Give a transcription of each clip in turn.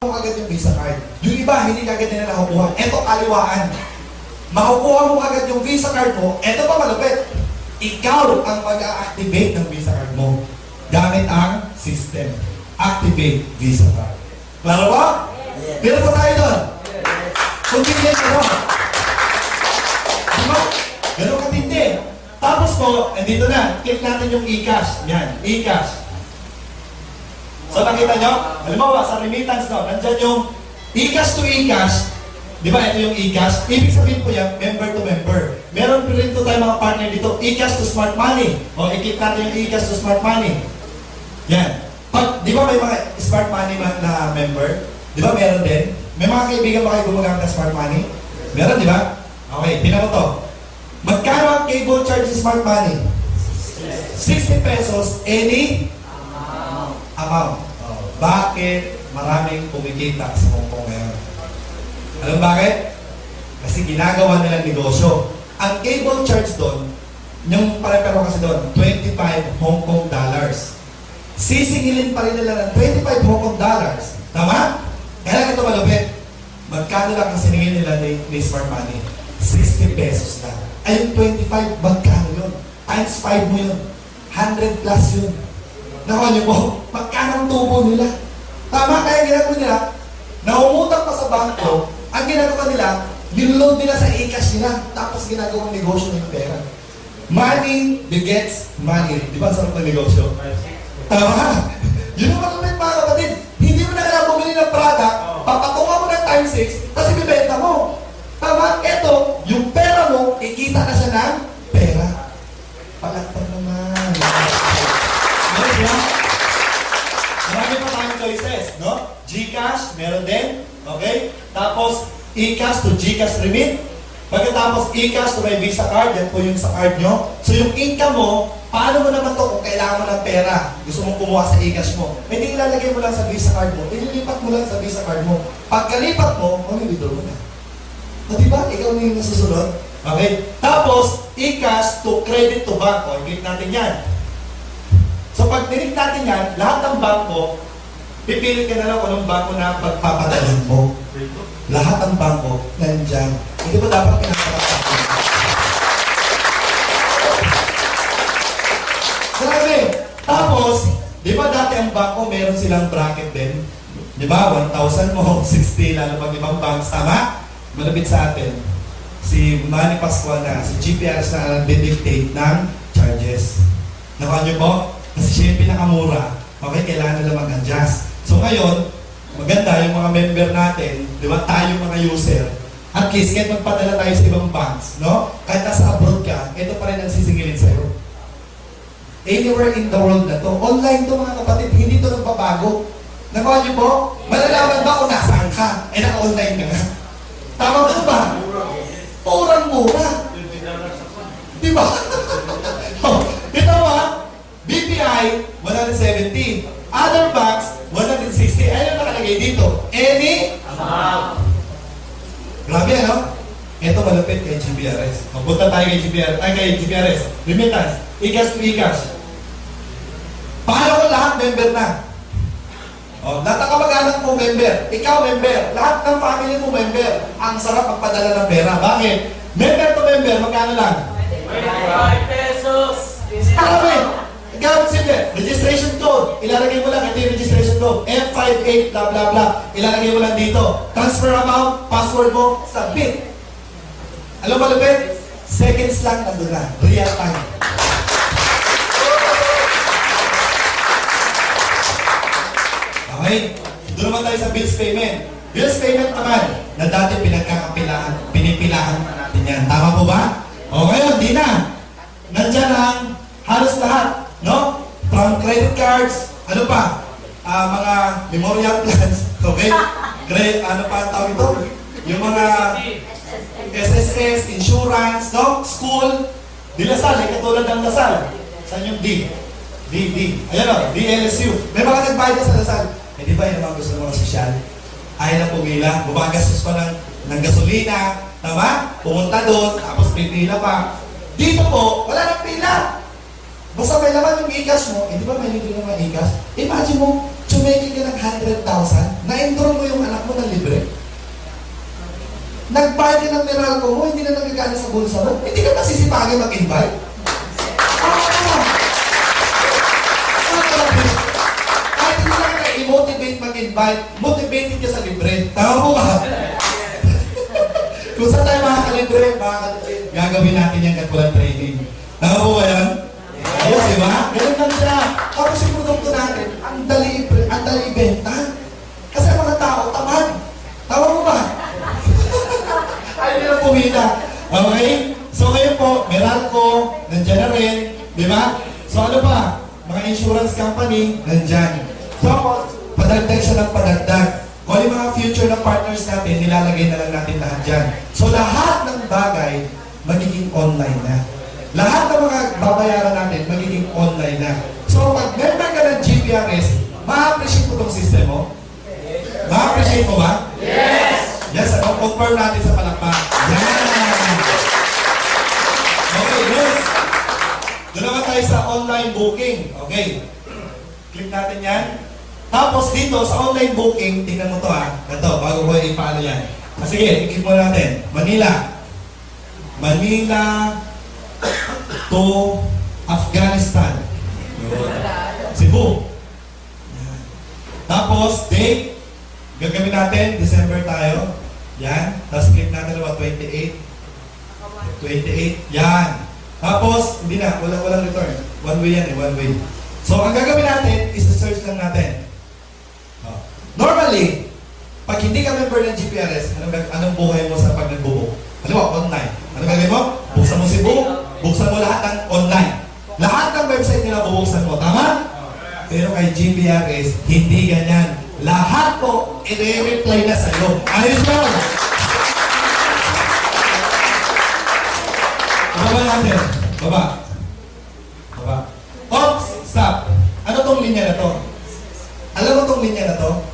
mo agad yung Visa card. Yung iba, hindi agad nila nakukuha. Ito, kaliwaan. Makukuha mo agad yung Visa card mo. Ito pa malupit. Ikaw ang mag-a-activate ng Visa card mo gamit ang system. Activate Visa card. Klaro ba? Pero pa tayo doon. Convenient ka doon. Diba? Ganun katindi. Tapos po, andito na. Click natin yung e-cash. Yan, e-cash. So nakita nyo? Halimbawa, sa remittance no, nandyan yung e-cash to e-cash. Di ba? Ito yung e-cash. Ibig sabihin po yan, member to member. Meron pa rin ito tayo mga partner dito, e-cash to smart money. O, i-click natin yung e-cash to smart money. Yan. Pag, di ba may mga smart money na member? Di ba meron din? May mga kaibigan ba kayo gumagamit ng smart money? Meron, di ba? Okay, tingnan mo to. Magkano ang cable charge sa smart money? 60 pesos any amount. Bakit maraming kumikita sa Hong Kong ngayon? Alam bakit? Kasi ginagawa nilang negosyo. Ang cable charge doon, yung pare-pero kasi doon, 25 Hong Kong dollars. Sisingilin pa rin nila ng 25 Hong Kong dollars. Tama? Kaya ito malupit. Magkano lang ang siningil nila ni Smart Money? 60 pesos lang. Ay, yung 25, magkano yun? Times 5 mo yun. 100 plus yun. Nakuha niyo po, magkano ang tubo nila? Tama, kaya ginagawa nila, naumutang pa sa bangko, ang ginagawa nila, niload nila sa e-cash nila, tapos ginagawang negosyo ng pera. Money begets money. Di ba sarap ng negosyo? Tama. Yun ang malapit mga kapatid. Hindi mo na kailangan bumili ng product, papatungan mo ng times 6, tapos ibibenta mo. Tama? Ito, yung pera mo, ikita na siya ng pera. Palakpan naman. Marami pa tayong choices, no? GCash, meron din. Okay? Tapos, e-cash to GCash remit. Pagkatapos, e-cash to may Visa card. Yan po yung sa card nyo. So, yung income mo, paano mo naman to kung kailangan mo ng pera? Gusto mong kumuha sa e-cash mo. Hindi ilalagay mo lang sa Visa card mo. Ililipat mo lang sa Visa card mo. Pagkalipat mo, withdraw mo na. O, diba? Ikaw na yung nasusunod. Okay? Tapos, e-cash to credit to bank. O, i-click natin yan. So pag tinig natin yan, lahat ng bangko, pipili ka na lang kung anong bangko na pagpapadalan mo. Lahat ng bangko, nandyan. Hindi ba dapat pinapapapapin? Grabe! Tapos, di ba dati ang bangko, meron silang bracket din? Di ba? 1,000 mo, 60, lalo pag ibang banks. Tama? Malapit sa atin. Si Manny Pascual na, si GPRS na didictate ng charges. Nakuha niyo po? Kasi siya yung pinakamura, okay, kailangan nila mag-adjust. So ngayon, maganda yung mga member natin, di ba, tayo mga user, at least kahit magpadala tayo sa ibang banks, no? Kahit nasa abroad ka, ito pa rin ang sisingilin sa'yo. Anywhere in the world na to, online to mga kapatid, hindi to nagbabago. Nakuha niyo po? Malalaman ba kung nasaan ka? Naka-online ka nga. Tama po ba? Murang-mura. Di ba? Ito ba? BPI, 170. Other banks, 160. Ayun ang nakalagay dito. Any amount. Grabe, ano? Ito malapit kay GPRS. Magpunta tayo kay GPRS. Remittance. E-cash to e-cash. Paano kung lahat member na? O, lahat ng kamag-anak mo member. Ikaw member. Lahat ng family mo member. Ang sarap magpadala ng pera. Bakit? Member to member, magkano lang? 25 pesos. Grabe! Gamit simple, registration code, ilalagay mo lang, ito yung registration code, F58, blah blah blah, ilalagay mo lang dito, transfer amount, password mo, submit. Alam mo malupit? Seconds lang, nandun na, real time. Okay, doon naman tayo sa bills payment. Bills payment naman, na dati pinipilahan pa natin yan. Tama po ba? O ngayon, di na. Nandyan ang halos lahat. No? From credit cards, ano pa? Mga memorial plans, okay? Ano pa ang tawag ito? Yung mga SSS, insurance, no? School, di Lasal, katulad ng Lasal. Saan yung D? Ayan o, DLSU. May mga nagbayad sa Lasal. Eh di ba yun ang gusto ng mga sosyal? Ayaw na pumila, gumagastos pa ng gasolina, tama? Pumunta doon, tapos pipila pa. Dito po, wala nang pila. Basta may laman yung e-cash mo, di ba may libre naman e-cash? Imagine mo, sumingin ka ng 100,000, na-enroll mo yung anak mo ng libre. Nagbayad ka ng Meralco mo, hindi na nagagana sa bulsa mo, hindi ka masisipagin mag-invite. Kahit hindi na ka i-motivate mag-invite, motivated ka sa libre. Tama mo ba? Kung saan tayo makakalibre, gagawin natin yan kahit walang training. Tama mo ba yan? Ayos, di ba? Ganun lang siya. Tapos yung produkto natin, ang dali ibenta. Kasi ang mga tao, tamad. Tama mo ba? Ayaw nila pumila. Okay? So ngayon po, Meralco, nandiyan na rin. Di ba? So ano pa? Mga insurance company, nandyan. So, padagdag siya ng padagdag. Kung yung mga future na partners natin, nilalagay na lang natin lahat dyan. So lahat ng bagay, magiging online na. Lahat ng mga babayaran natin, magiging online na. So pag member ka ng GPRS, ma-appreciate mo itong system mo? Ma-appreciate mo ba? Yes! Yes, ano? Confirm natin sa palakpak. Yan! Okay, yes! Doon naman tayo sa online booking. Okay. Click natin yan. Tapos dito, sa online booking, tingnan mo to ha. Ito, bago ko ipaano yan. Sige, i-click mo natin. Manila. Manila to Afghanistan. Cebu. Yan. Tapos, date. Gagawin natin, December tayo. Yan. Tapos click natin naman 28. 28. Yan. Tapos, hindi na. Walang return. One way yan eh. One way. So, ang gagawin natin is search lang natin. Normally, pag hindi ka member ng GPRS, anong buhay mo sa pag nagbubook? Alam mo, online. Ano gagawin mo? Buksan mo si Book, buksan mo lahat ng online. Lahat ng website nila bubuksan mo. Tama? Pero kay GPRS, hindi ganyan. Lahat po, i-reply na sa'yo. Ayos mo! Baba natin. Baba. Baba. Oops! Stop. Ano tong linya na to? Alam mo tong linya na to?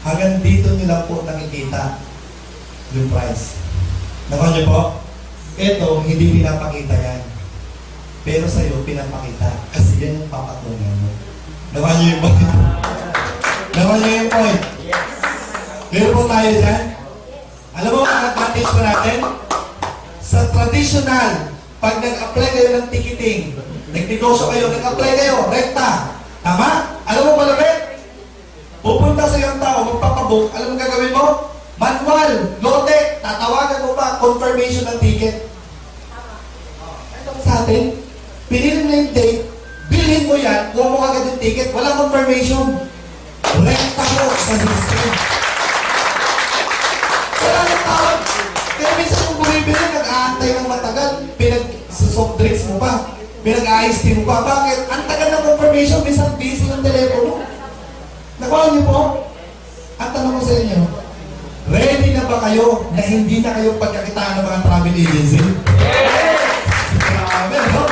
Hanggang dito nyo lang po nakikita yung price. Nakuha nyo po? Ito, hindi pinapakita yan. Pero sa'yo, pinapakita. Kasi yan yung papatungan mo. Nakuha nyo yung point? Nakuha nyo yung point? Clear po tayo dyan? Alam mo ang advantage pa natin? Sa traditional, pag nag-apply kayo ng ticketing, nagnegosyo kayo, nag-apply kayo, rekta. Tama? Alam mo malapit? Pupunta sa iyong tao, magpapabook, alam mo gagawin mo? Manual, lote, tatawagan mo pa, confirmation ng ticket. Ito sa atin, pinili na yung date, bilhin mo yan, kuha mo agad yung ticket, walang confirmation. Rekta mo sa system. Wala nang tawag. Kaya minsan kung bumibili, nag-aantay ng matagal, pinag-soft drinks mo pa, pinag-ice tea mo pa. Bakit? Ang tagal ng confirmation, minsan busy ng telepono. Nakuha niyo po? Ang tanong ko sa inyo, ready na ba kayo na hindi na kayo pagkakitaan ng mga travel agency? Yes! Grabe, no?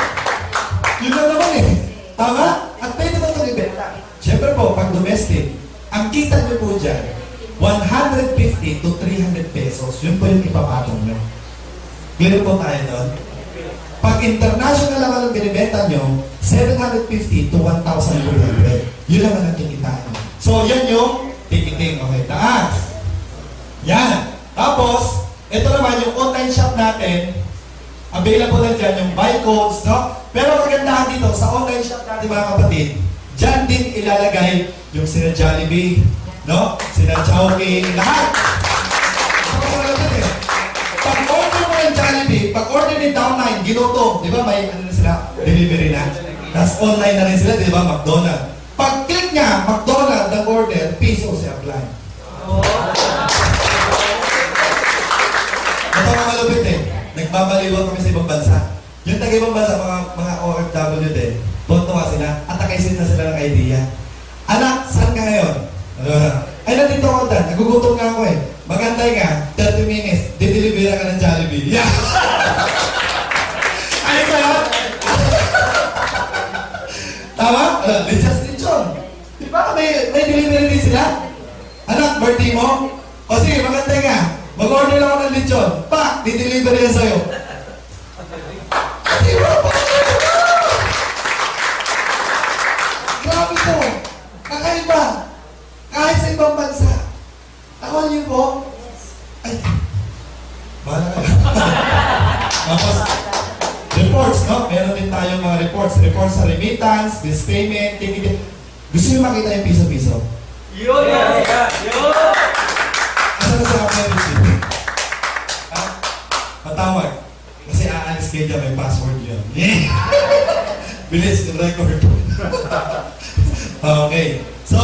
Yun lang naman eh. Tama? At pwede ba ito ibenta? Siyempre po, pag domestic, ang kita niyo po dyan, 150 to 300 pesos, yun po yung ipapatong nyo. Clear po tayo doon? Pag international naman ang binibenta nyo, 750 to 1,200. Yun lang ang kikitaan nyo. So, yan yung ticketing. Okay, taas. Yan. Tapos, ito naman yung online shop natin. Available na dyan yung buy codes, no? Pero kagandahan dito, sa online shop natin mga kapatid, dyan din ilalagay yung sina Jollibee, no? Sina Chowking, lahat. Pag order mo ng Jollibee, pag order ni Downline, ginuto, di ba may ano na sila, delivery na? Tapos online na rin sila, di ba, McDonald's. Pag click niya, McDonald's, ng order, piso siya apply. Ito ang malupit eh. Nagbabaliwan kami sa ibang bansa. Yung taga-ibang bansa, mga OFW din, tuntua sila, at nakaisin na sila ng idea. Anak, saan ka ngayon? Ay, nandito ako dyan. Nagugutom nga ako eh. Magantay ka, 30 minutes, dideliver ka ng Jollibee. Yeah! Ano ka yun? Tama? Lichas lechon. Di ba may delivery din sila? Anak, birthday mo? O sige, magantay ka. Mag-order lang ako ng lechon. Pa, dideliver yan sa'yo. Di ba? Grabe to. Kakaiba. niyo po? Ay, bahala kayo. Tapos, reports, no? Meron din tayo mga reports. Reports sa remittance, bills payment, ticket. Gusto niyo makita yung piso-piso? Yun! Yun! Ano na sa mga receipt? Ha? Patawag. Kasi aalis kayo dyan, may password yun. Bilis, yung record. Okay. So,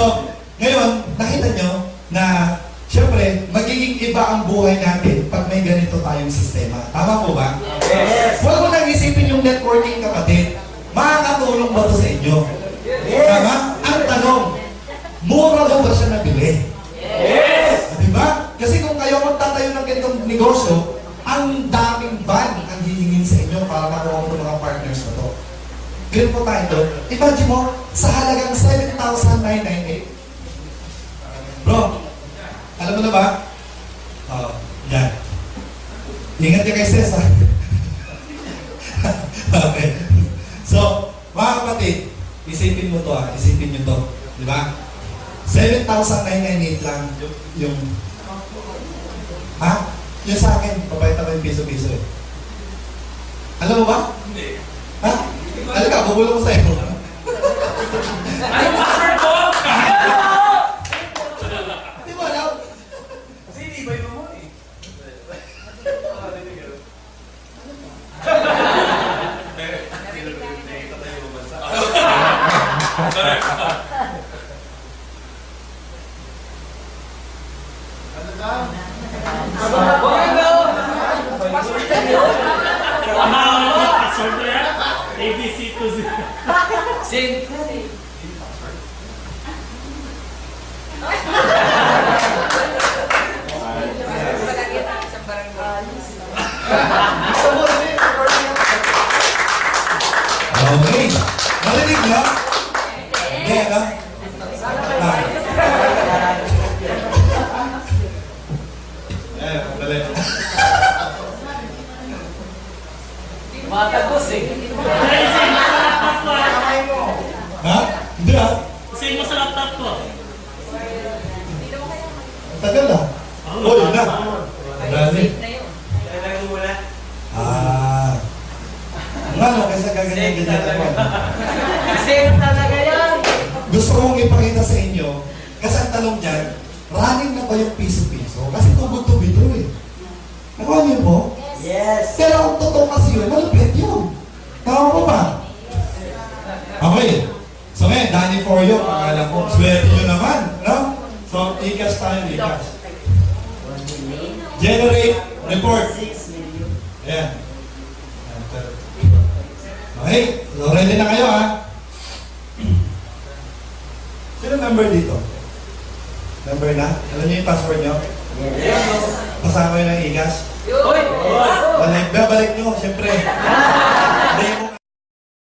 ngayon, nakita nyo na siyempre, magiging iba ang buhay natin pag may ganito tayong sistema. Tama po ba? Yes! Huwag mo nang isipin yung networking, kapatid. Makakatulong ba ito sa inyo? Tama? Ang tanong, mura daw ba siya nabili? Yes! Diba? Kasi kung kayo magtatayo ng ganitong negosyo, ang daming ban ang hihingin sa inyo para makuha mo ng mga partners na to. Ganun po tayo doon. Imagine mo, sa halagang 7,998. Bro, alam mo na ba? Oo, yan. Ingat ka kay Ses, ha? Okay. So, mga kapatid, isipin mo to, ha? Isipin nyo to. Di ba? 7,998 lang yung... Ha? Yung sa akin, papayta ko yung piso-piso eh. Alam mo ba? Hindi. Ha? Alam ka, bubulong ko sa'yo. Ano yung password ko? Di mo alam? Kasi hindi ba yung mo eh? Password ko yan? ABC to Z. Sin. Okay. Narinig niyo? Hindi, ano? Dali. Matagos eh. Ay, save mo sa laptop ko. Ha? Hindi ah. Save mo sa laptop ko. Ang tagal ah. Oh, yun na. Dali. Kailangan mo muna. Ah. Ano, kaysa gaganyan-ganyan ako. Sin talaga yan. Gusto kong ipakita sa inyo, kasi ang tanong dyan, running na ba yung piso-piso? Kasi tugod to bito eh. Nakuha niyo po? Yes. Pero ang totoo kasi yun, malupit yun. Tama po ba? Okay. So ngayon, Danny for you, pangalan ko. Swerte nyo naman, no? So, ikas tayo, ikas. Generate report. Ayan. Okay, so ready na kayo ha? Sino member dito? Member na? Alam niyo yung password nyo? Yes. Kasama yun ng ikas? Uy! Balik nyo, siyempre.